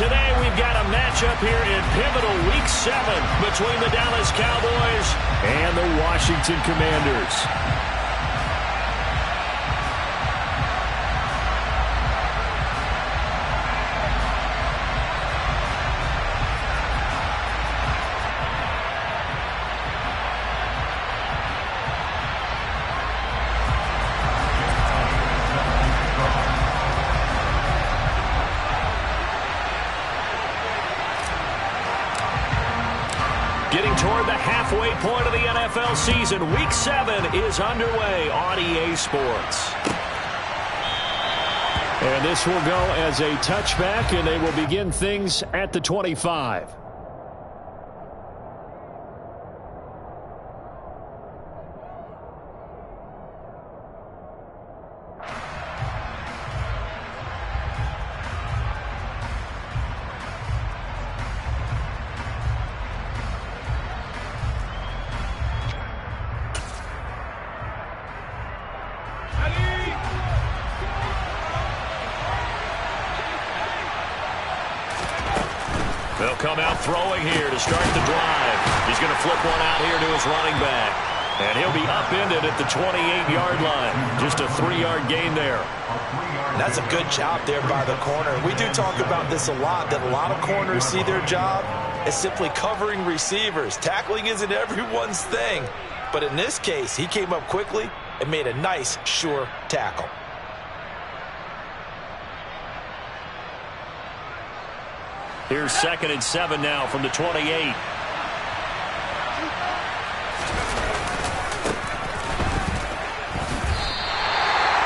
Today we've got a matchup here in pivotal Week 7 between the Dallas Cowboys and the Washington Commanders. Getting toward the halfway point of the NFL season, Week 7 is underway on EA Sports. And this will go as a touchback, and they will begin things at the 25. They'll come out throwing here to start the drive. He's going to flip one out here to his running back. And he'll be upended at the 28-yard line. Just a 3-yard gain there. That's a good job there by the corner. We do talk about this a lot, that a lot of corners see their job as simply covering receivers. Tackling isn't everyone's thing. But in this case, he came up quickly and made a nice, sure tackle. Here's 2nd and 7 now from the 28.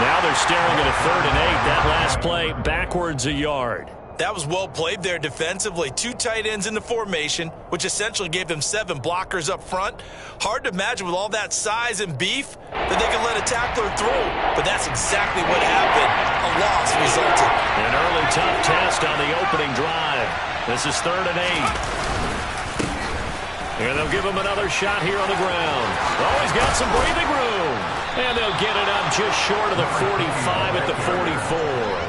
Now they're staring at a 3rd and 8. That last play backwards a yard. That was well played there defensively. 2 tight ends in the formation, which essentially gave them 7 blockers up front. Hard to imagine with all that size and beef that they can let a tackler through. But that's exactly what happened. A loss resulted. An early tough test on the opening drive. This is 3rd and 8. And they'll give him another shot here on the ground. Oh, he's got some breathing room. And they'll get it up just short of the 45 at the 44.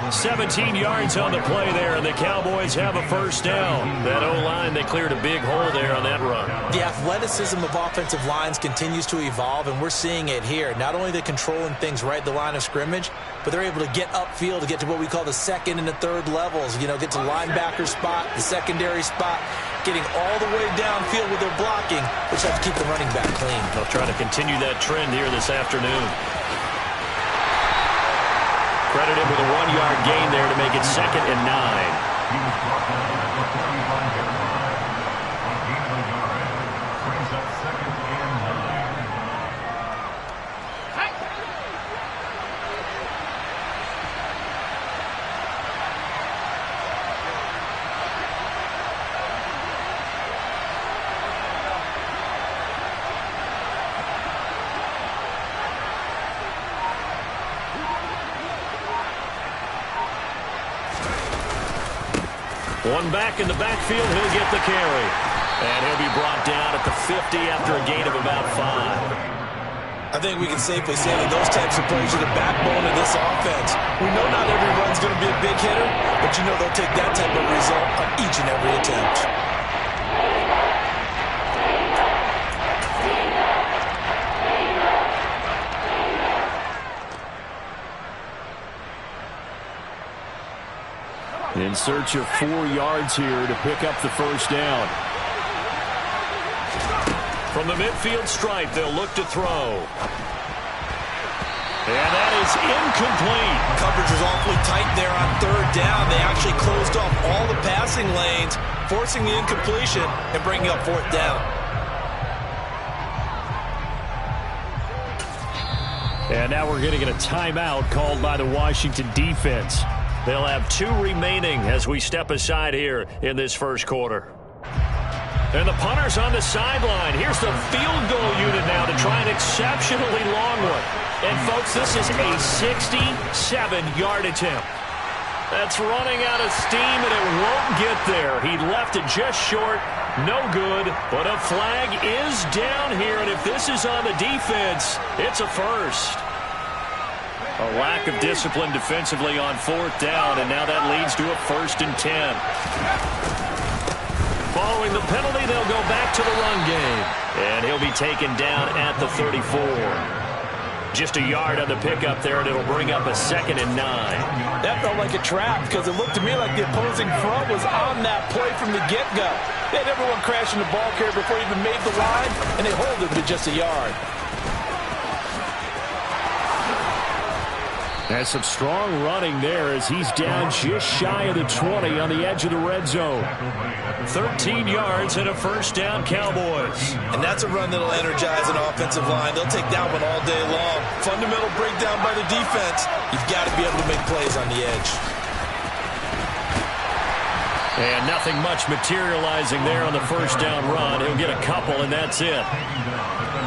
17 yards on the play there, and the Cowboys have a first down. That O-line, they cleared a big hole there on that run. The athleticism of offensive lines continues to evolve, and we're seeing it here. Not only are they controlling things right at the line of scrimmage, but they're able to get upfield to get to what we call the 2nd and the 3rd levels. You know, get to linebacker spot, the secondary spot, getting all the way downfield with their blocking, which have to keep the running back clean. They'll try to continue that trend here this afternoon. Credited with a 1-yard gain there to make it 2nd and 9. One back in the backfield, he'll get the carry. And he'll be brought down at the 50 after a gain of about 5. I think we can safely say that those types of plays are the backbone of this offense. We know not every run's going to be a big hitter, but you know they'll take that type of result on each and every attempt. In search of 4 yards here to pick up the first down. From the midfield stripe, they'll look to throw. And that is incomplete. Coverage was awfully tight there on 3rd down. They actually closed off all the passing lanes, forcing the incompletion and bringing up 4th down. And now we're going to get a timeout called by the Washington defense. They'll have 2 remaining as we step aside here in this first quarter. And the punter's on the sideline. Here's the field goal unit now to try an exceptionally long one. And, folks, this is a 67-yard attempt. That's running out of steam, and it won't get there. He left it just short. No good, but a flag is down here, and if this is on the defense, it's a first. A lack of discipline defensively on 4th down, and now that leads to a 1st and 10. Following the penalty, they'll go back to the run game. And he'll be taken down at the 34. Just a yard on the pickup there, and it'll bring up a 2nd and 9. That felt like a trap because it looked to me like the opposing front was on that play from the get-go. They had everyone crashing the ball carrier before he even made the line, and they hold him to just a yard. That's some strong running there as he's down just shy of the 20 on the edge of the red zone. 13 yards and a 1st down, Cowboys. And that's a run that'll energize an offensive line. They'll take that one all day long. Fundamental breakdown by the defense. You've got to be able to make plays on the edge. And nothing much materializing there on the 1st down run. He'll get a couple, and that's it.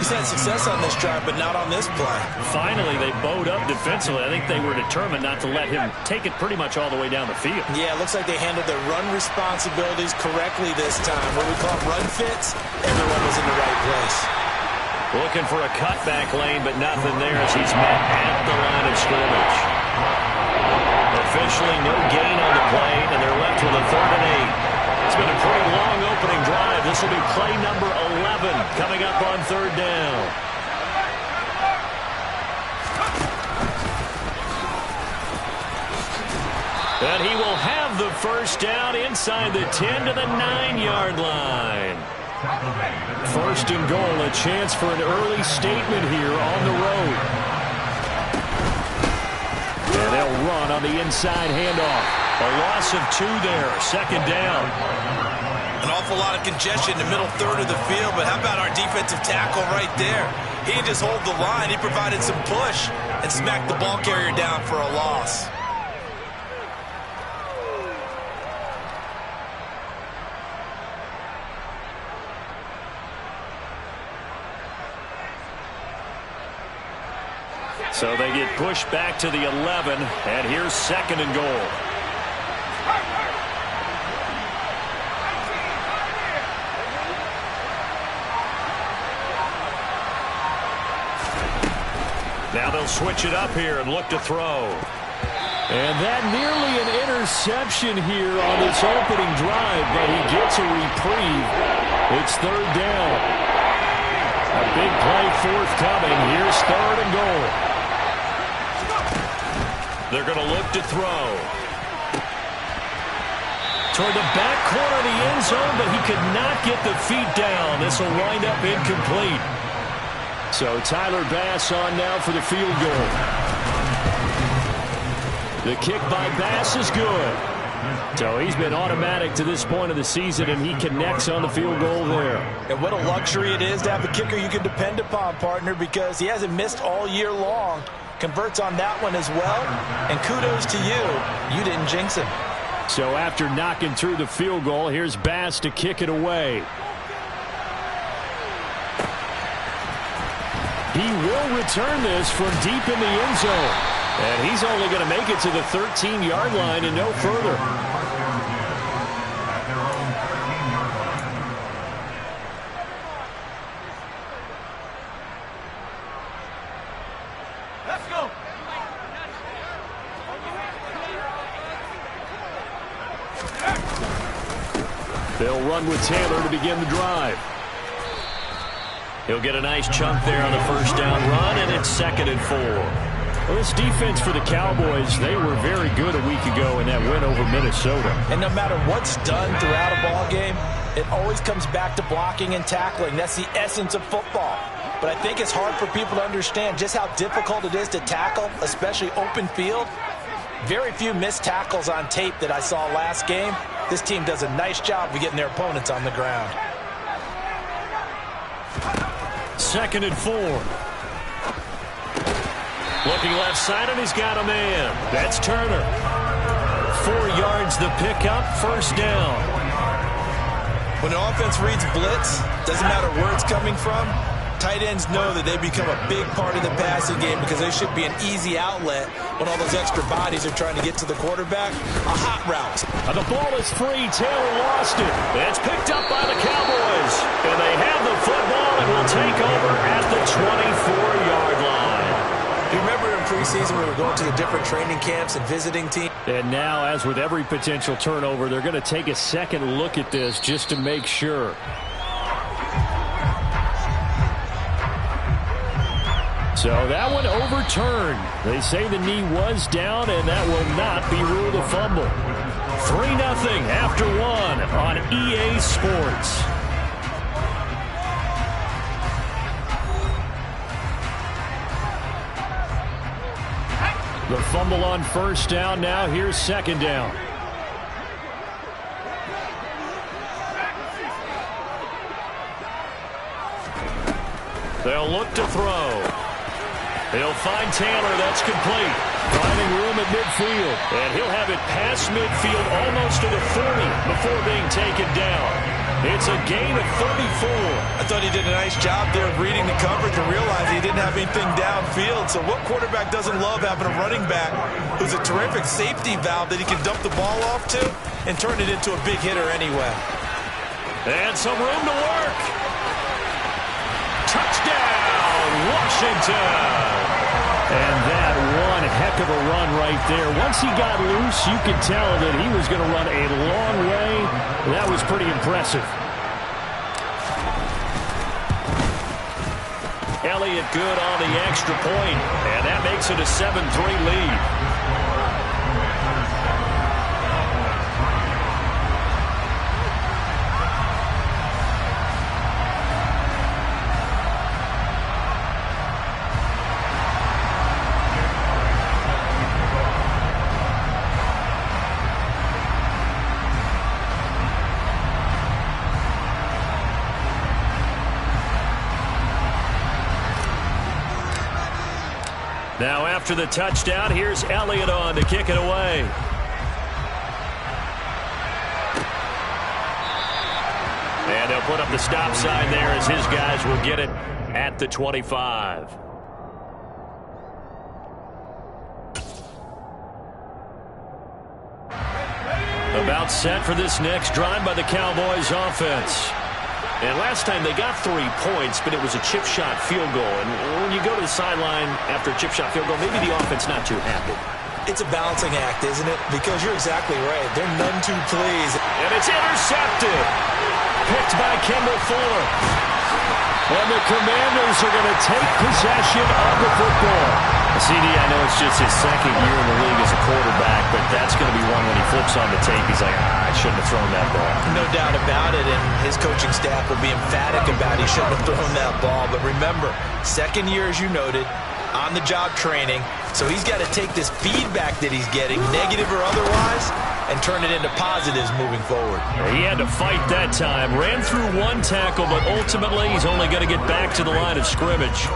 He's had success on this drive, but not on this play. Finally, they bowed up defensively. I think they were determined not to let him take it pretty much all the way down the field. Yeah, it looks like they handled their run responsibilities correctly this time. What we call run fits, everyone was in the right place. Looking for a cutback lane, but nothing there as he's met at the line of scrimmage. Officially no gain on the play, and they're left with a 3rd and 8. It's been a pretty long opening drive. This will be play number 11 coming up on 3rd down. And he will have the 1st down inside the 10 to the 9-yard line. 1st and goal, a chance for an early statement here on the road. And they'll run on the inside handoff. A loss of 2 there, 2nd down. An awful lot of congestion in the middle third of the field, but how about our defensive tackle right there? He didn't just hold the line, he provided some push and smacked the ball carrier down for a loss. So they get pushed back to the 11, and here's 2nd and goal. Now they'll switch it up here and look to throw. And that nearly an interception here on this opening drive, but he gets a reprieve. It's 3rd down. A big play forthcoming. Here's 3rd and goal. They're going to look to throw. Toward the back corner of the end zone, but he could not get the feet down. This will wind up incomplete. So Tyler Bass on now for the field goal. The kick by Bass is good. So he's been automatic to this point of the season, and he connects on the field goal there. And what a luxury it is to have a kicker you can depend upon, partner, because he hasn't missed all year long. Converts on that one as well, and kudos to you. You didn't jinx him. So after knocking through the field goal, here's Bass to kick it away. He will return this from deep in the end zone. And he's only going to make it to the 13-yard line and no further. Let's go. They'll run with Taylor to begin the drive. He'll get a nice chunk there on the 1st down run, and it's 2nd and 4. Well, this defense for the Cowboys, they were very good a week ago in that win over Minnesota. And no matter what's done throughout a ball game, it always comes back to blocking and tackling. That's the essence of football. But I think it's hard for people to understand just how difficult it is to tackle, especially open field. Very few missed tackles on tape that I saw last game. This team does a nice job of getting their opponents on the ground. 2nd and 4. Looking left side, and he's got a man. That's Turner. 4 yards the pickup, 1st down. When an offense reads blitz, doesn't matter where it's coming from, tight ends know that they become a big part of the passing game because they should be an easy outlet when all those extra bodies are trying to get to the quarterback. A hot route. And the ball is free. Taylor lost it. It's picked up by the Cowboys. And they have the football and will take over at the 24-yard line. You remember in preseason, we were going to the different training camps and visiting teams. And now, as with every potential turnover, they're going to take a second look at this just to make sure. So that one overturned. They say the knee was down, and that will not be ruled a fumble. 3-0 after one on EA Sports. The fumble on first down. Now here's second down. They'll look to throw. He'll find Taylor. That's complete. Finding room at midfield. And he'll have it past midfield almost to the 30 before being taken down. It's a gain of 34. I thought he did a nice job there of reading the coverage and realizing he didn't have anything downfield. So what quarterback doesn't love having a running back who's a terrific safety valve that he can dump the ball off to and turn it into a big hitter anyway? And some room to work. Touchdown, Washington. And that one heck of a run right there. Once he got loose, you could tell that he was going to run a long way. That was pretty impressive. Elliott good on the extra point, and that makes it a 7-3 lead. Now after the touchdown, here's Elliott on to kick it away. And they'll put up the stop sign there as his guys will get it at the 25. About set for this next drive by the Cowboys offense. And last time they got 3 points, but it was a chip shot field goal. And when you go to the sideline after a chip shot field goal, maybe the offense not too happy. It's a balancing act, isn't it? Because you're exactly right. They're none too pleased. And it's intercepted. Picked by Kendall Fuller. And the Commanders are going to take possession of the football. CD, I know it's just his second year in the league as a quarterback, but that's going to be one when he flips on the tape. He's like, I shouldn't have thrown that ball. No doubt about it, and his coaching staff will be emphatic about he shouldn't have thrown that ball. But remember, second year, as you noted, on-the-job training, so he's got to take this feedback that he's getting, negative or otherwise, and turn it into positives moving forward. He had to fight that time. Ran through one tackle, but ultimately he's only going to get back to the line of scrimmage.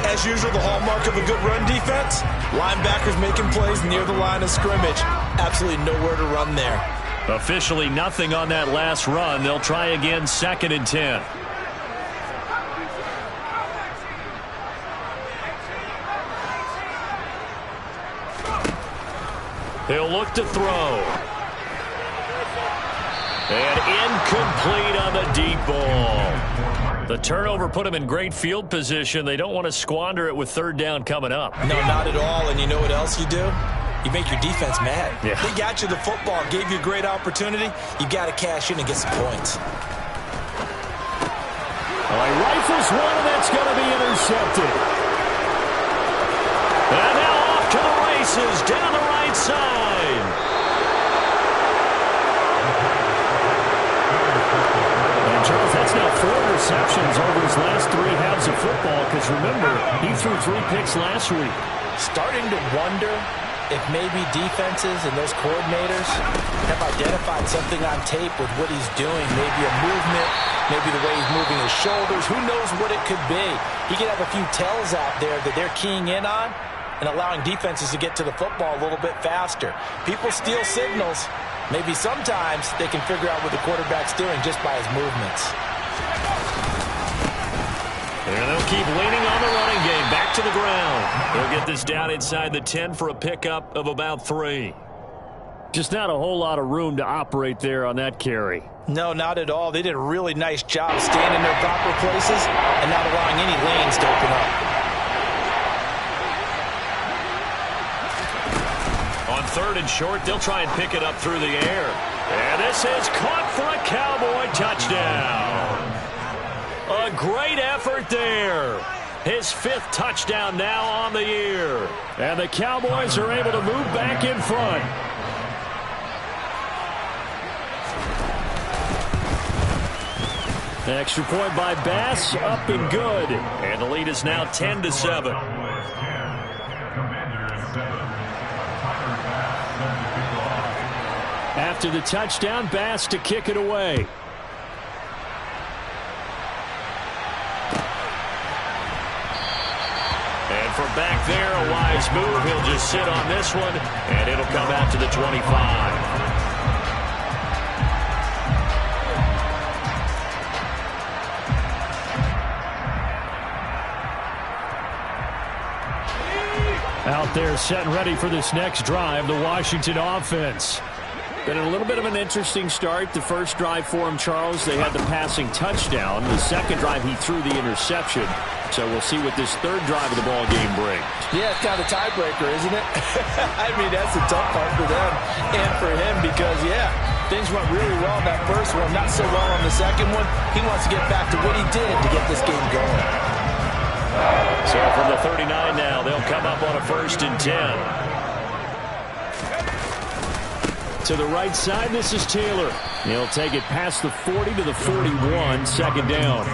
As usual, the hallmark of a good run defense, linebackers making plays near the line of scrimmage. Absolutely nowhere to run there. Officially nothing on that last run. They'll try again, 2nd and 10. He'll look to throw. And incomplete on the deep ball. The turnover put him in great field position. They don't want to squander it with 3rd down coming up. No, not at all. And you know what else you do? You make your defense mad. Yeah. They got you the football, gave you a great opportunity. You got to cash in and get some points. Well, he rifles one, and that's going to be intercepted. And now off to the races down the right side. And Charles, that's now 4 receptions over his last 3 halves of football, because remember, he threw 3 picks last week. Starting to wonder if maybe defenses and those coordinators have identified something on tape with what he's doing. Maybe a movement, maybe the way he's moving his shoulders. Who knows what it could be? He could have a few tells out there that they're keying in on and allowing defenses to get to the football a little bit faster. People steal signals. Maybe sometimes they can figure out what the quarterback's doing just by his movements. And they'll keep leaning on the running game. Back to the ground. They'll get this down inside the 10 for a pickup of about 3. Just not a whole lot of room to operate there on that carry. No, not at all. They did a really nice job staying in their proper places and not allowing any lanes to open up. 3rd and short. They'll try and pick it up through the air. And this is caught for a Cowboy touchdown. A great effort there. His 5th touchdown now on the year. And the Cowboys are able to move back in front. The extra point by Bass, up and good. And the lead is now 10-7. After the touchdown, Bass to kick it away. And from back there, a wise move. He'll just sit on this one, and it'll come out to the 25. Out there set and ready for this next drive, the Washington offense. Been a little bit of an interesting start. The first drive for him, Charles, they had the passing touchdown. The second drive, he threw the interception. So we'll see what this 3rd drive of the ball game brings. Yeah, it's kind of a tiebreaker, isn't it? I mean, that's the tough part for them and for him because, yeah, things went really well in that first one, not so well on the second one. He wants to get back to what he did to get this game going. So from the 39 now, they'll come up on a 1st and 10. To the right side, this is Taylor. He'll take it past the 40 to the 41, 2nd down.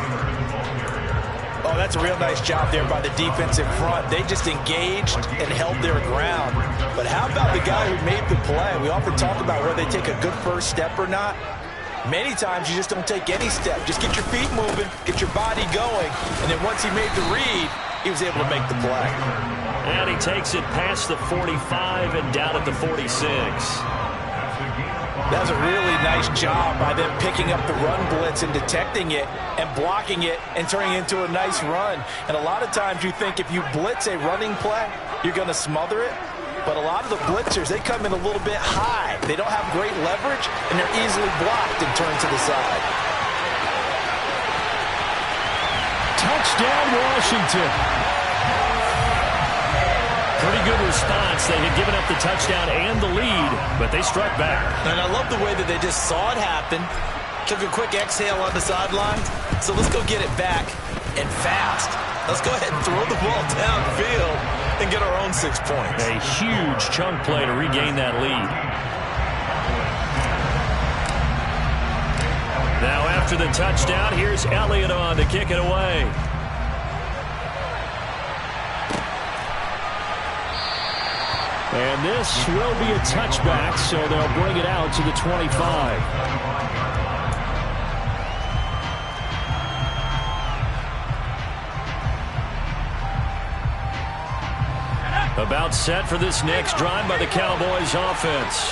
Oh, that's a real nice job there by the defense in front. They just engaged and held their ground. But how about the guy who made the play? We often talk about whether they take a good first step or not. Many times you just don't take any step. Just get your feet moving, get your body going, and then once he made the read, he was able to make the play. And he takes it past the 45 and down at the 46. That was a really nice job by them picking up the run blitz and detecting it and blocking it and turning it into a nice run. And a lot of times you think if you blitz a running play, you're going to smother it. But a lot of the blitzers, they come in a little bit high. They don't have great leverage, and they're easily blocked and turned to the side. Touchdown, Washington. Pretty good response. They had given up the touchdown and the lead, but they struck back. And I love the way that they just saw it happen, took a quick exhale on the sidelines. So let's go get it back and fast. Let's go ahead and throw the ball downfield and get our own 6 points. A huge chunk play to regain that lead. Now after the touchdown, here's Elliott on to kick it away. And this will be a touchback, so they'll bring it out to the 25. About set for this next drive by the Cowboys offense.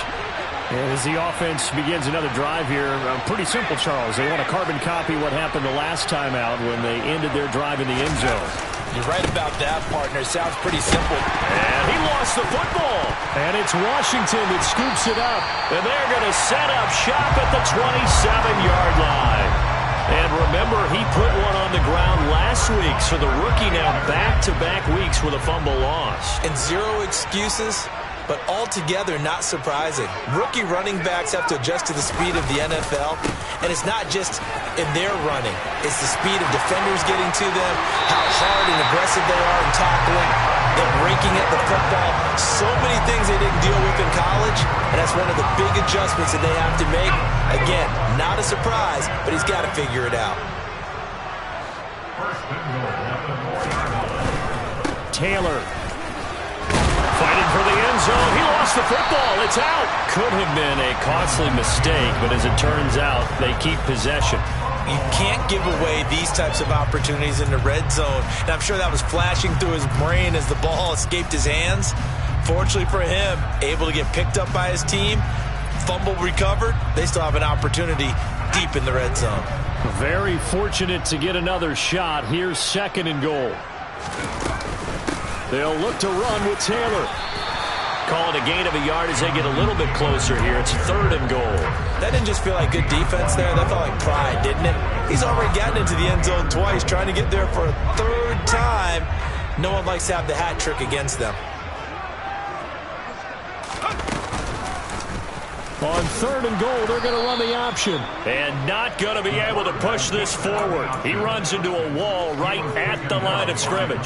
And as the offense begins another drive here, pretty simple, Charles. They want to carbon copy what happened the last time out when they ended their drive in the end zone. You're right about that, partner. Sounds pretty simple. And he lost the football. And it's Washington that scoops it up. And they're going to set up shop at the 27-yard line. And remember, he put one on the ground last week, so the rookie now back-to-back weeks with a fumble loss. And zero excuses, but altogether not surprising. Rookie running backs have to adjust to the speed of the NFL, and it's not just in their running. It's the speed of defenders getting to them, how hard and aggressive they are in tackling, them raking at the football. So many things they didn't deal with in college, and that's one of the big adjustments that they have to make. Again, not a surprise, but he's got to figure it out. Taylor fighting for the end zone. He lost the football. It's out. Could have been a costly mistake, but as it turns out, they keep possession. You can't give away these types of opportunities in the red zone. And I'm sure that was flashing through his brain as the ball escaped his hands. Fortunately for him, able to get picked up by his team, fumble recovered. They still have an opportunity deep in the red zone. Very fortunate to get another shot. Here's 2nd and goal. They'll look to run with Taylor. Call it a gain of a yard as they get a little bit closer here. It's 3rd and goal. That didn't just feel like good defense there. That felt like pride, didn't it? He's already gotten into the end zone twice, trying to get there for a 3rd time. No one likes to have the hat trick against them. On 3rd and goal, they're going to run the option. And not going to be able to push this forward. He runs into a wall right at the line of scrimmage.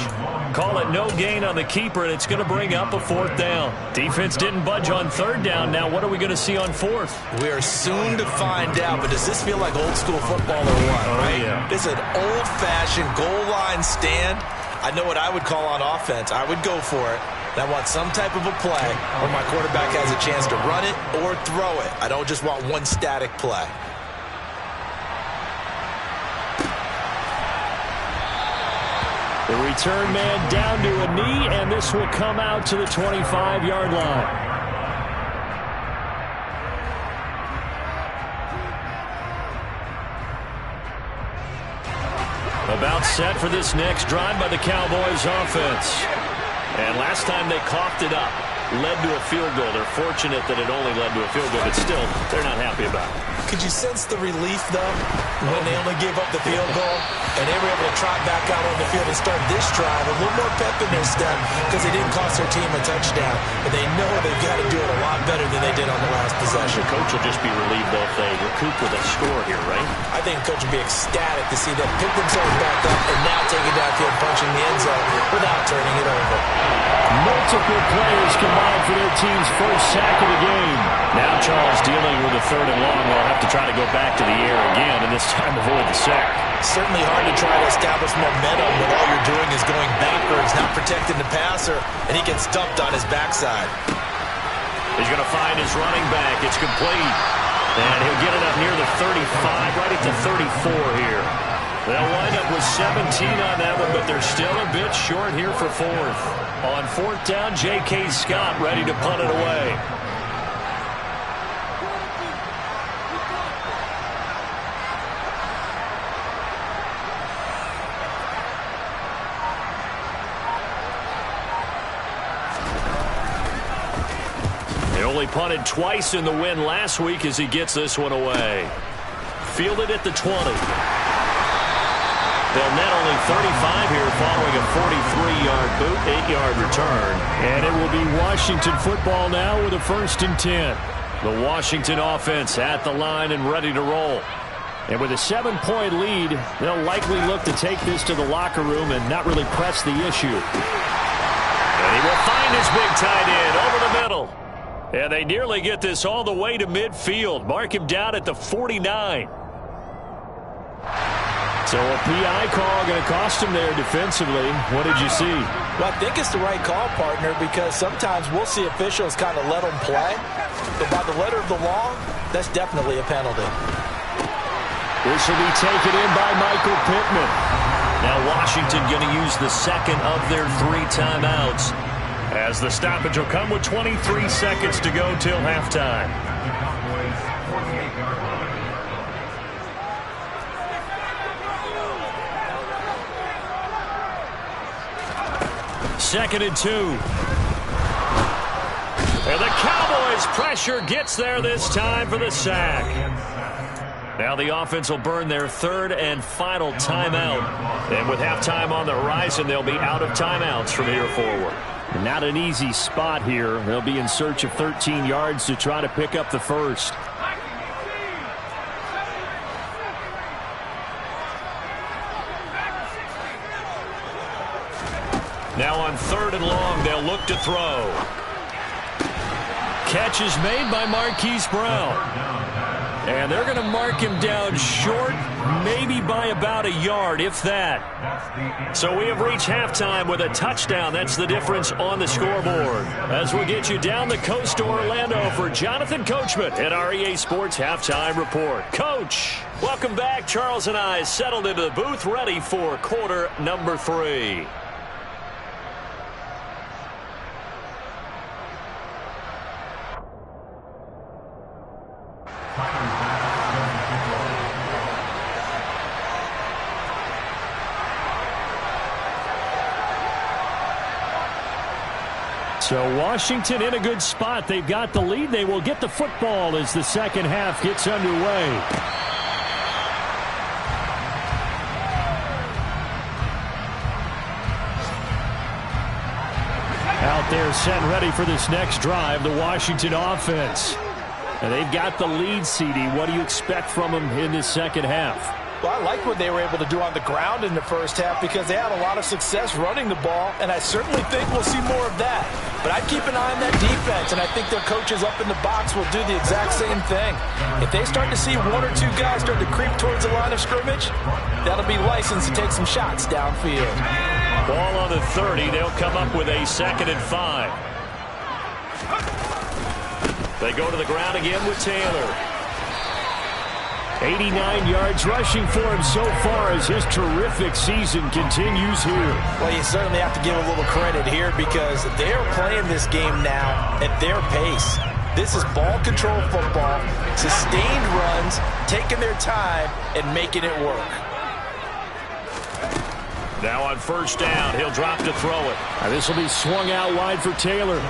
Call it no gain on the keeper, and it's going to bring up a 4th down. Defense didn't budge on 3rd down. Now what are we going to see on 4th? We are soon to find out, but does this feel like old school football or what? Oh, right? Yeah. This is an old-fashioned goal line stand. I know what I would call on offense. I would go for it. I want some type of a play where my quarterback has a chance to run it or throw it. I don't just want one static play. The return man down to a knee, and this will come out to the 25-yard line. About set for this next drive by the Cowboys offense. And last time they coughed it up, led to a field goal. They're fortunate that it only led to a field goal, but still, they're not happy about it. Could you sense the relief, though, when they only gave up the field goal and they were able to trot back out on the field and start this drive, a little more pep in their step because they didn't cost their team a touchdown, but they know they've got to do it a lot better than they did on the last possession. The coach will just be relieved, though, if they recoup with a score here, right? I think the coach will be ecstatic to see them pick themselves back up and now take it downfield, punching the end zone without turning it over. Multiple players combined for their team's first sack of the game. Now Charles dealing with a 3rd and long. They'll have to try to go back to the air again, and this time avoid the sack. Certainly hard to try to establish momentum when all you're doing is going backwards, not protecting the passer, and he gets dumped on his backside. He's going to find his running back. It's complete. And he'll get it up near the 35, right at the 34 here. They'll wind up with 17 on that one, but they're still a bit short here for 4th. On 4th down, J.K. Scott ready to punt it away. They only punted twice in the win last week as he gets this one away. Fielded at the 20. They'll net only 35 here following a 43-yard boot, 8-yard return. And it will be Washington football now with a 1st and 10. The Washington offense at the line and ready to roll. And with a 7-point lead, they'll likely look to take this to the locker room and not really press the issue. And he will find his big tight end over the middle. And they nearly get this all the way to midfield. Mark him down at the 49. So a PI call going to cost him there defensively. What did you see? Well, I think it's the right call, partner, because sometimes we'll see officials kind of let them play. But by the letter of the law, that's definitely a penalty. This will be taken in by Michael Pittman. Now Washington going to use the second of their 3 timeouts, as the stoppage will come with 23 seconds to go till halftime. Second and 2. And the Cowboys' pressure gets there this time for the sack. Now the offense will burn their 3rd and final timeout. And with halftime on the horizon, they'll be out of timeouts from here forward. Not an easy spot here. They'll be in search of 13 yards to try to pick up the 1st. Now on 3rd and long, they'll look to throw. Catch is made by Marquise Brown. And they're going to mark him down short, maybe by about a yard, if that. So we have reached halftime with a touchdown. That's the difference on the scoreboard. As we'll get you down the coast to Orlando for Jonathan Coachman at our EA Sports Halftime Report. Coach, welcome back. Charles and I settled into the booth, ready for quarter number 3. So Washington in a good spot. They've got the lead. They will get the football as the second half gets underway. Out there set ready for this next drive, the Washington offense. And they've got the lead, CD. What do you expect from them in this second half? Well, I like what they were able to do on the ground in the first half because they had a lot of success running the ball, and I certainly think we'll see more of that. But I'd keep an eye on that defense, and I think their coaches up in the box will do the exact same thing. If they start to see one or two guys start to creep towards the line of scrimmage, that'll be licensed to take some shots downfield. Ball on the 30. They'll come up with a 2nd and 5. They go to the ground again with Taylor. 89 yards rushing for him so far as his terrific season continues here. Well, you certainly have to give a little credit here because they're playing this game now at their pace. This is ball control football, sustained runs, taking their time and making it work. Now on 1st down, he'll drop to throw it. This will be swung out wide for Taylor.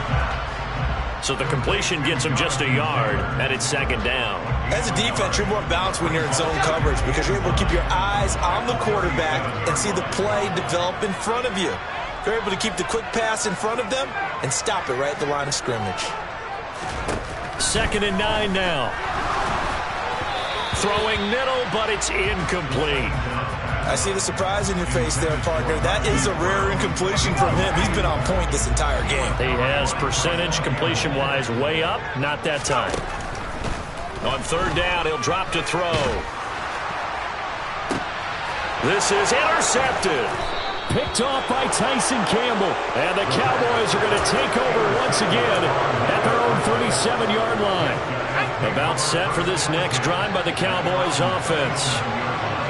So the completion gets him just a yard, and it's 2nd down. As a defense, you're more balanced when you're in zone coverage because you're able to keep your eyes on the quarterback and see the play develop in front of you. You're able to keep the quick pass in front of them and stop it right at the line of scrimmage. 2nd and 9 now. Throwing middle, but it's incomplete. I see the surprise in your face there, partner. That is a rare incompletion from him. He's been on point this entire game. He has percentage completion-wise way up. Not that time. On 3rd down, he'll drop to throw. This is intercepted. Picked off by Tyson Campbell. And the Cowboys are going to take over once again at their own 37-yard line. About set for this next drive by the Cowboys offense.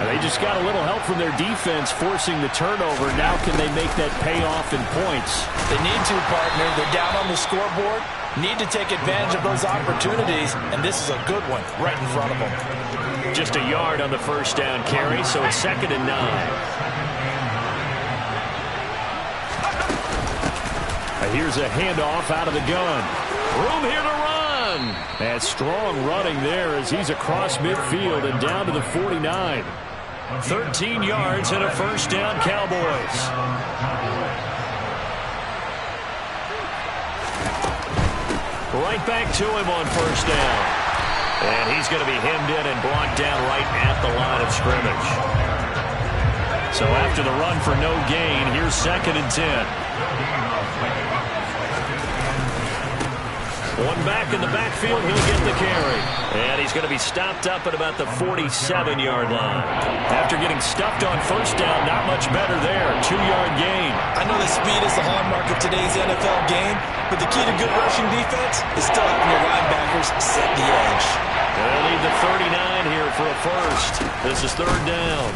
They just got a little help from their defense forcing the turnover. Now can they make that pay off in points? They need to, partner. They're down on the scoreboard. Need to take advantage of those opportunities, and this is a good one right in front of them. Just a yard on the 1st down carry, so it's 2nd and 9. Here's a handoff out of the gun. Room here to run. And strong running there as he's across midfield and down to the 49. 13 yards and a 1st down, Cowboys. Right back to him on 1st down. And he's going to be hemmed in and brought down right at the line of scrimmage. So after the run for no gain, here's 2nd and 10. One back in the backfield, he'll get the carry. And he's going to be stopped up at about the 47-yard line. After getting stuffed on 1st down, not much better there. 2-yard gain. I know that speed is the hallmark of today's NFL game, but the key to good rushing defense is still having your linebackers set the edge. They'll leave the 39 here for a 1st. This is 3rd down.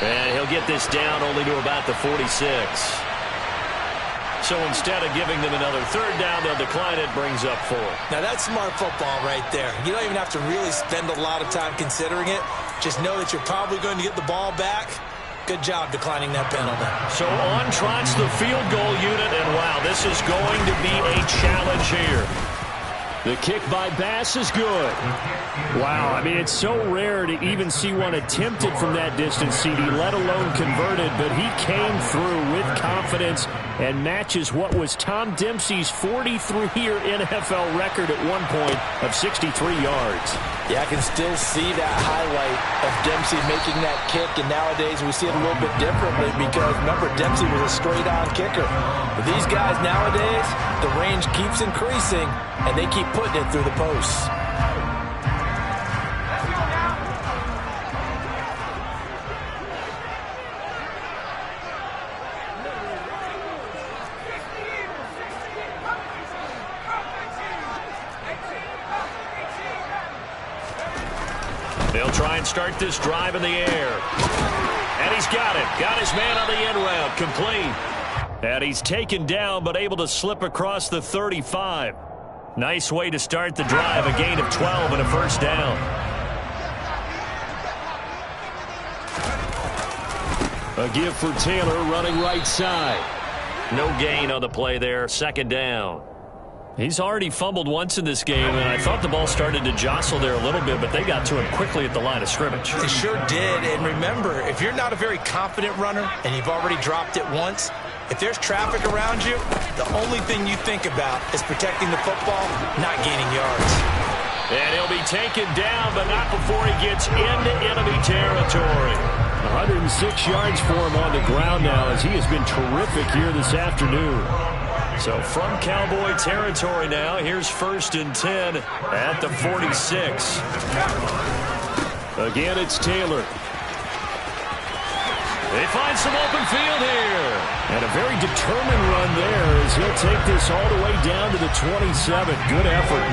And he'll get this down only to about the 46. So instead of giving them another 3rd down, they'll decline it, brings up 4. Now that's smart football right there. You don't even have to really spend a lot of time considering it. Just know that you're probably going to get the ball back. Good job declining that penalty. So on trots the field goal unit, and wow, this is going to be a challenge here. The kick by Bass is good. Wow, I mean, it's so rare to even see one attempted from that distance, CD, let alone converted, but he came through with confidence and matches what was Tom Dempsey's 43-year NFL record at one point of 63 yards. Yeah, I can still see that highlight of Dempsey making that kick, and nowadays we see it a little bit differently because, remember, Dempsey was a straight-on kicker. But these guys nowadays, the range keeps increasing, and they keep putting it through the posts. They'll try and start this drive in the air. And he's got it. Got his man on the end route. Complete. And he's taken down, but able to slip across the 35. Nice way to start the drive. A gain of 12 and a 1st down. A give for Taylor running right side. No gain on the play there. 2nd down. He's already fumbled once in this game, and I thought the ball started to jostle there a little bit, but they got to him quickly at the line of scrimmage. They sure did, and remember, if you're not a very confident runner and you've already dropped it once, If there's traffic around you, the only thing you think about is protecting the football, not gaining yards. And he'll be taken down, but not before he gets into enemy territory. 106 yards for him on the ground now, as he has been terrific here this afternoon. So from Cowboy territory now, here's 1st and 10 at the 46. Again, it's Taylor. They find some open field here. And a very determined run there as he'll take this all the way down to the 27. Good effort.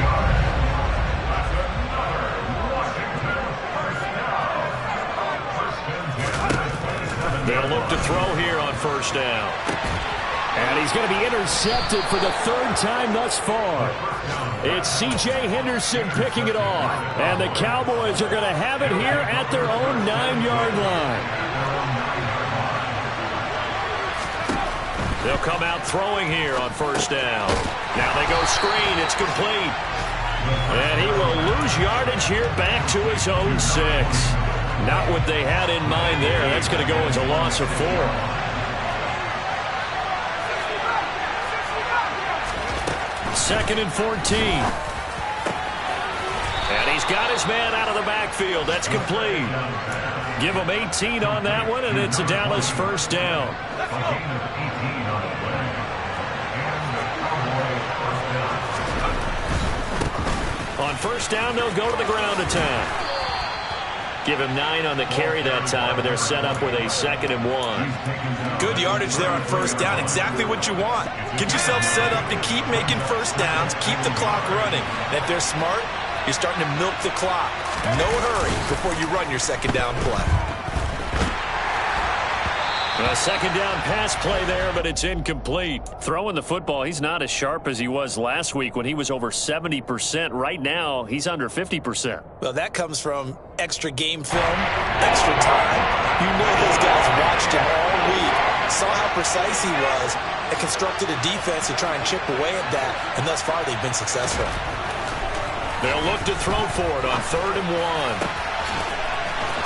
They'll look to throw here on 1st down. And he's going to be intercepted for the 3rd time thus far. It's C.J. Henderson picking it off. And the Cowboys are going to have it here at their own 9-yard line. They'll come out throwing here on 1st down. Now they go screen. It's complete. And he will lose yardage here back to his own 6. Not what they had in mind there. That's going to go as a loss of 4. Second and 14. And he's got his man out of the backfield. That's complete. Give him 18 on that one, and it's a Dallas 1st down. On 1st down, they'll go to the ground attack. Give him 9 on the carry that time, and they're set up with a 2nd and 1. Good yardage there on 1st down. Exactly what you want. Get yourself set up to keep making 1st downs, keep the clock running. And if they're smart, you're starting to milk the clock. No hurry before you run your 2nd down play. A 2nd down pass play there, but it's incomplete. Throwing the football, he's not as sharp as he was last week when he was over 70%. Right now, he's under 50%. Well, that comes from extra game film, extra time. You know those guys watched him all week, saw how precise he was, and constructed a defense to try and chip away at that, and thus far they've been successful. They'll look to throw for it on 3rd and 1.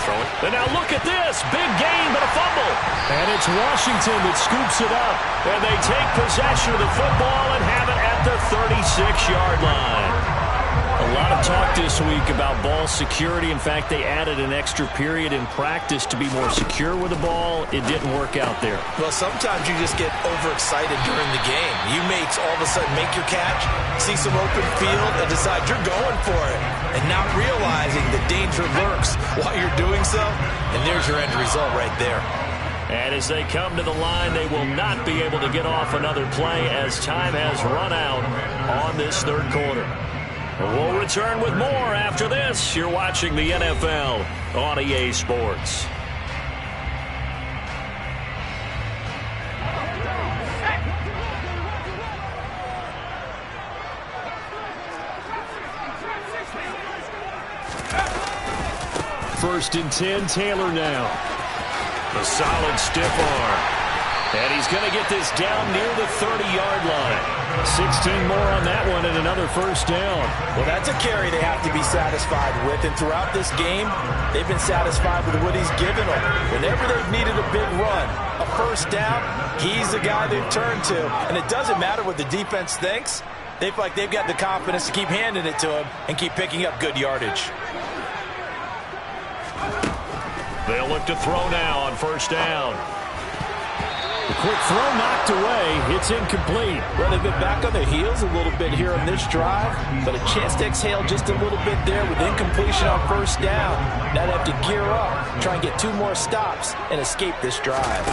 Throw it. And now look at this. Big gain, but a fumble. And it's Washington that scoops it up. And they take possession of the football and have it at their 36-yard line. A lot of talk this week about ball security. In fact, they added an extra period in practice to be more secure with the ball. It didn't work out there. Well, sometimes you just get overexcited during the game. You may all of a sudden make your catch, see some open field, and decide you're going for it, and not realizing the danger lurks while you're doing so. And there's your end result right there. And as they come to the line, they will not be able to get off another play as time has run out on this 3rd quarter. We'll return with more after this. You're watching the NFL on EA Sports. First and 10, Taylor now. A solid stiff arm. And he's going to get this down near the 30-yard line. 16 more on that one and another 1st down. Well, that's a carry they have to be satisfied with. And throughout this game, they've been satisfied with what he's given them. Whenever they've needed a big run, a 1st down, he's the guy they've turned to. And it doesn't matter what the defense thinks. They feel like they've got the confidence to keep handing it to him and keep picking up good yardage. They'll look to throw now on 1st down. The quick throw knocked away. It's incomplete. Well, they've been back on their heels a little bit here on this drive, but a chance to exhale just a little bit there with incompletion on 1st down. Now they have to gear up, try and get 2 more stops, and escape this drive.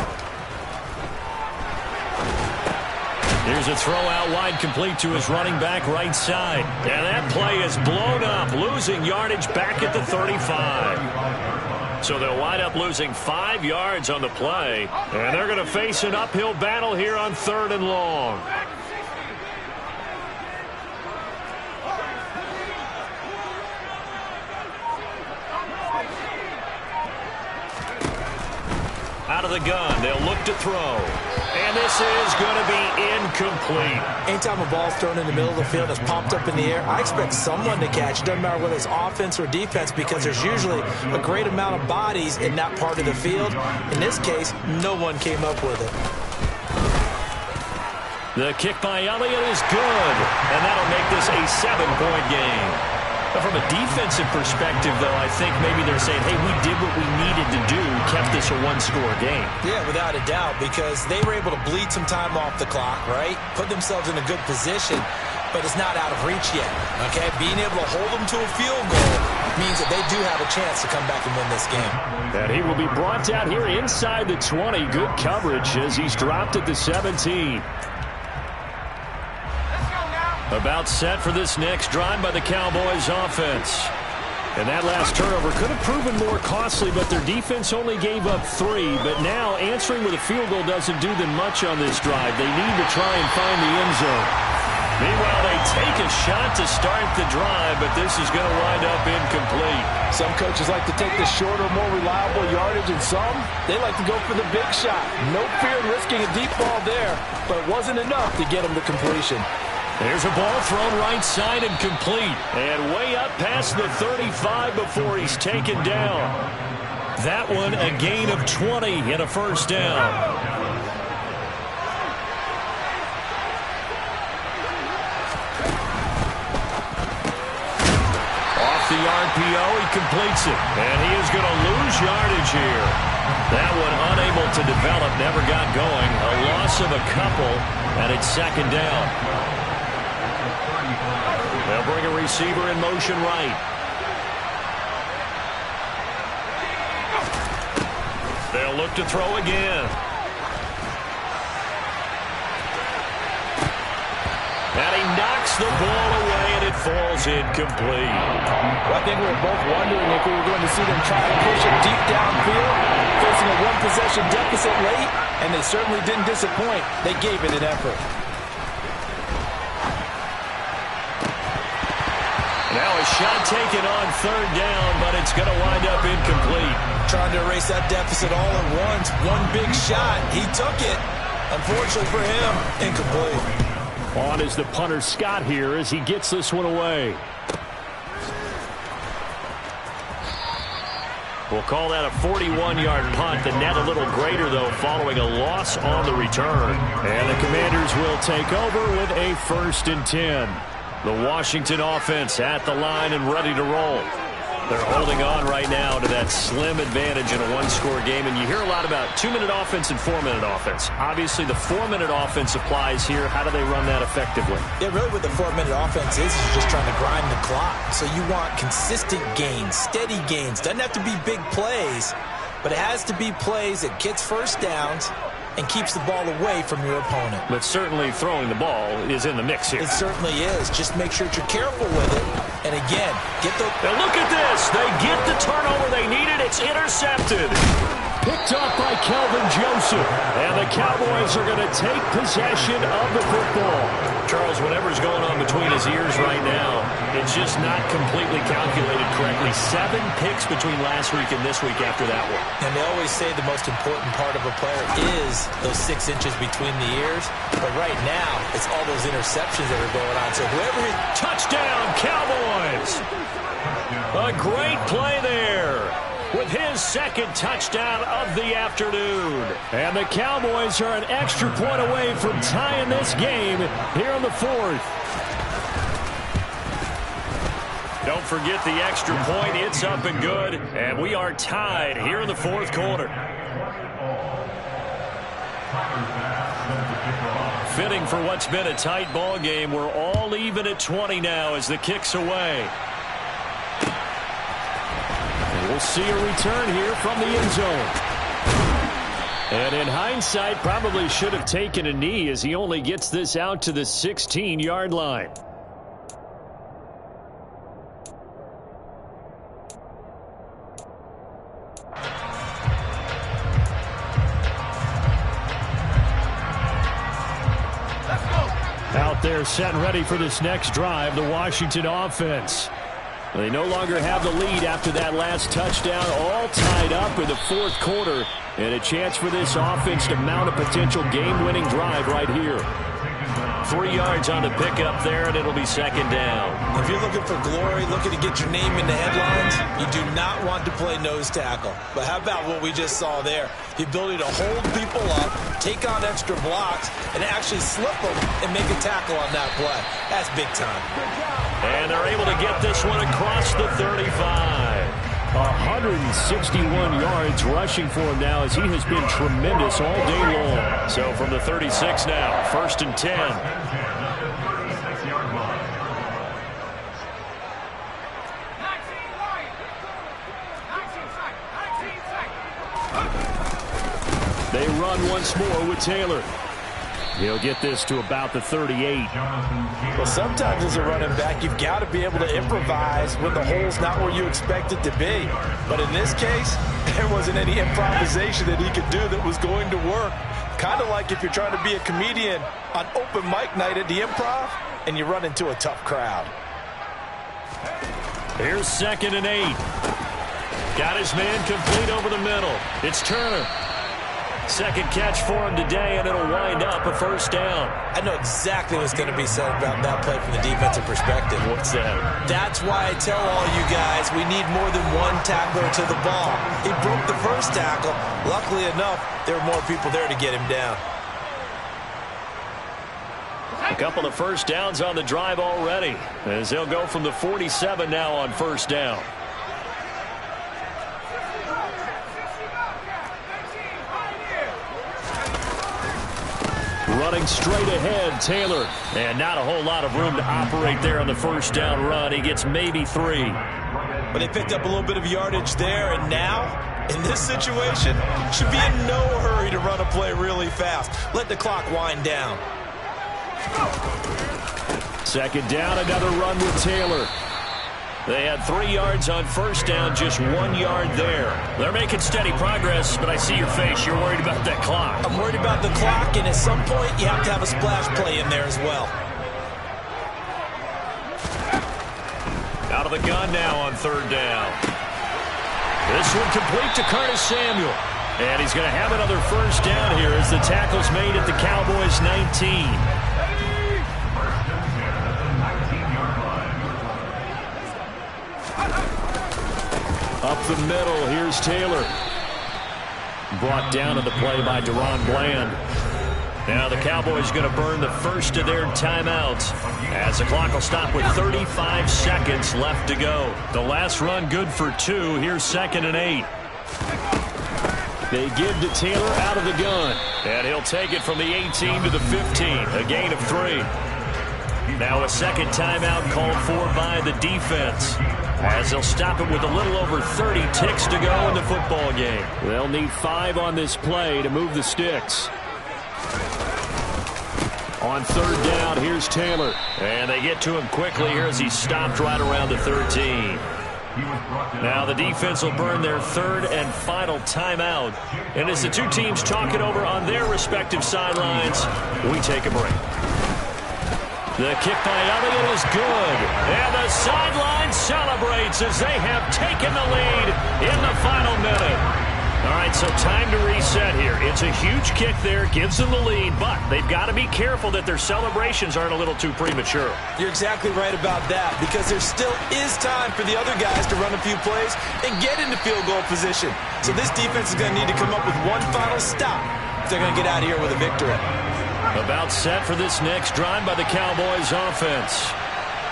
Here's a throw out wide, complete to his running back right side. And that play is blown up, losing yardage back at the 35. So they'll wind up losing 5 yards on the play. And they're going to face an uphill battle here on 3rd and long. Out of the gun, they'll look to throw. And this is going to be incomplete. Anytime a ball's thrown in the middle of the field and it's popped up in the air, I expect someone to catch. It doesn't matter whether it's offense or defense, because there's usually a great amount of bodies in that part of the field. In this case, no one came up with it. The kick by Elliott is good, and that'll make this a 7-point game. But from a defensive perspective, though, I think maybe they're saying, hey, we did what we needed to do, kept this a one-score game. Yeah, without a doubt, because they were able to bleed some time off the clock, right? Put themselves in a good position, but it's not out of reach yet, okay? Being able to hold them to a field goal means that they do have a chance to come back and win this game. And he will be brought down here inside the 20. Good coverage as he's dropped at the 17. About set for this next drive by the Cowboys offense. And that last turnover could have proven more costly, but their defense only gave up 3. But now answering with a field goal doesn't do them much on this drive. They need to try and find the end zone. Meanwhile, they take a shot to start the drive, but this is going to wind up incomplete. Some coaches like to take the shorter, more reliable yardage, and some, they like to go for the big shot. No fear in risking a deep ball there, but it wasn't enough to get them to completion. There's a ball thrown right side and complete. And way up past the 35 before he's taken down. That one a gain of 20 and a first down. Off the RPO, he completes it. And he is going to lose yardage here. That one unable to develop, never got going. A loss of a couple, and it's second down. They'll bring a receiver in motion right. They'll look to throw again. And he knocks the ball away, and it falls incomplete. Well, I think we were both wondering if we were going to see them try to push it deep downfield, facing a one-possession deficit late, and they certainly didn't disappoint. They gave it an effort. Now a shot taken on third down, but it's going to wind up incomplete. Trying to erase that deficit all at once. One big shot. He took it. Unfortunately for him, incomplete. On is the punter Scott here as he gets this one away. We'll call that a 41-yard punt. The net a little greater, though, following a loss on the return. And the Commanders will take over with a 1st and 10. The Washington offense at the line and ready to roll. They're holding on right now to that slim advantage in a one-score game. And you hear a lot about 2-minute offense and 4-minute offense. Obviously, the 4-minute offense applies here. How do they run that effectively? Yeah, really what the 4-minute offense is you're just trying to grind the clock. So you want consistent gains, steady gains. Doesn't have to be big plays, but it has to be plays that gets first downs and keeps the ball away from your opponent. But certainly throwing the ball is in the mix here. It certainly is. Just make sure that you're careful with it. And again, get the... Now look at this. They get the turnover they needed. It's intercepted. Picked off by Kelvin Joseph. And the Cowboys are going to take possession of the football. Charles, whatever's going on between his ears right now, it's just not completely calculated correctly. 7 picks between last week and this week after that one. And they always say the most important part of a player is those 6 inches between the ears. But right now, it's all those interceptions that are going on. So whoever... Touchdown, Cowboys! A great play there with his 2nd touchdown of the afternoon. And the Cowboys are an extra point away from tying this game here in the 4th. Don't forget the extra point. It's up and good. And we are tied here in the 4th quarter. Fitting for what's been a tight ball game. We're all even at 20 now as the kick's away. We'll see a return here from the end zone. And in hindsight, probably should have taken a knee as he only gets this out to the 16-yard line. Out there set and ready for this next drive, the Washington offense. They no longer have the lead after that last touchdown, all tied up in the 4th quarter, and a chance for this offense to mount a potential game-winning drive right here. 3 yards on the pickup there, and it'll be second down. If you're looking for glory, looking to get your name in the headlines, you do not want to play nose tackle. But how about what we just saw there? The ability to hold people up, take on extra blocks, and actually slip them and make a tackle on that play. That's big time. And they're able to get this one across the 35. 161 yards rushing for him now as he has been tremendous all day long. So from the 36 now, 1st and 10. They run once more with Taylor. He'll get this to about the 38. Well, sometimes as a running back, you've got to be able to improvise when the hole's not where you expect it to be. But in this case, there wasn't any improvisation that he could do that was going to work. Kind of like if you're trying to be a comedian on open mic night at the Improv and you run into a tough crowd. Here's 2nd and 8. Got his man complete over the middle. It's Turner. Second catch for him today, and it'll wind up a 1st down. I know exactly what's going to be said about that play from the defensive perspective. What's that? That's why I tell all you guys we need more than one tackler to the ball. He broke the first tackle. Luckily enough, there were more people there to get him down. A couple of 1st downs on the drive already, as they'll go from the 47 now on 1st down. Running straight ahead, Taylor. And not a whole lot of room to operate there on the 1st down run. He gets maybe 3. But they picked up a little bit of yardage there, and now, in this situation, should be in no hurry to run a play really fast. Let the clock wind down. 2nd down, another run with Taylor. They had 3 yards on 1st down, just 1 yard there. They're making steady progress, but I see your face. You're worried about that clock. I'm worried about the clock, and at some point, you have to have a splash play in there as well. Out of the gun now on 3rd down. This one complete to Curtis Samuel. And he's going to have another 1st down here as the tackle's made at the Cowboys' 19. Up the middle, here's Taylor. Brought down in the play by Deron Bland. Now the Cowboys going to burn the first of their timeouts as the clock will stop with 35 seconds left to go. The last run good for 2. Here's 2nd and 8. They give to Taylor out of the gun. And he'll take it from the 18 to the 15. A gain of 3. Now a second timeout called for by the defense, as they'll stop it with a little over 30 ticks to go in the football game. They'll need 5 on this play to move the sticks. On 3rd down, here's Taylor. And they get to him quickly here as he's stopped right around the 13. Now the defense will burn their 3rd and final timeout. And as the two teams talk it over on their respective sidelines, we take a break. The kick by Elliott is good. And the sideline celebrates as they have taken the lead in the final minute. All right, so time to reset here. It's a huge kick there, gives them the lead, but they've got to be careful that their celebrations aren't a little too premature. You're exactly right about that, because there still is time for the other guys to run a few plays and get into field goal position. So this defense is going to need to come up with one final stop if they're going to get out of here with a victory. About set for this next drive by the Cowboys offense.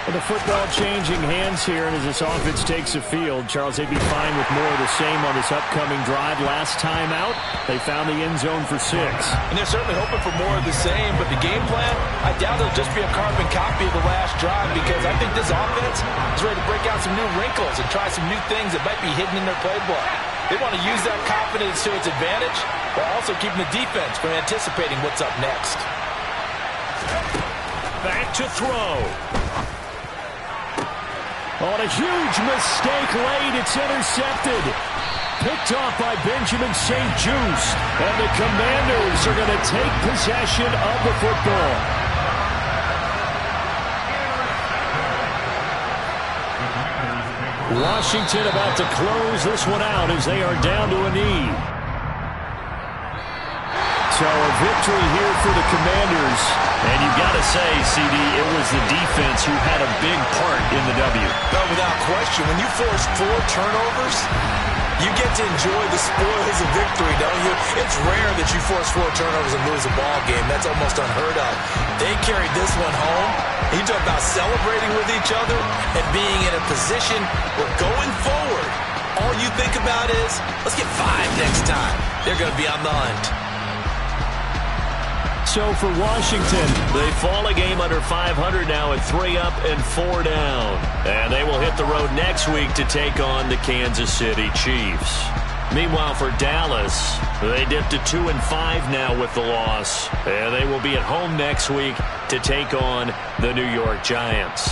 Well, the football changing hands here, and as this offense takes the field, Charles, they'd be fine with more of the same on this upcoming drive. Last time out, they found the end zone for 6. And they're certainly hoping for more of the same, but the game plan, I doubt it'll just be a carbon copy of the last drive, because I think this offense is ready to break out some new wrinkles and try some new things that might be hidden in their playbook. They want to use that confidence to its advantage, while also keeping the defense from anticipating what's up next. Back to throw. On a huge mistake late, it's intercepted. Picked off by Benjamin St. Juste. And the Commanders are going to take possession of the football. Washington about to close this one out as they are down to a knee. So a victory here for the Commanders. And you've got to say, CD, it was the defense who had a big part in the W. No, without question. When you force 4 turnovers, you get to enjoy the spoils of victory, don't you? It's rare that you force 4 turnovers and lose a ball game. That's almost unheard of. They carried this one home. You talk about celebrating with each other and being in a position where going forward, all you think about is, let's get 5 next time. They're going to be on the hunt. So for Washington, they fall a game under 500 now at 3 up and 4 down. And they will hit the road next week to take on the Kansas City Chiefs. Meanwhile, for Dallas, they dipped to 2-5 now with the loss. And they will be at home next week to take on the New York Giants.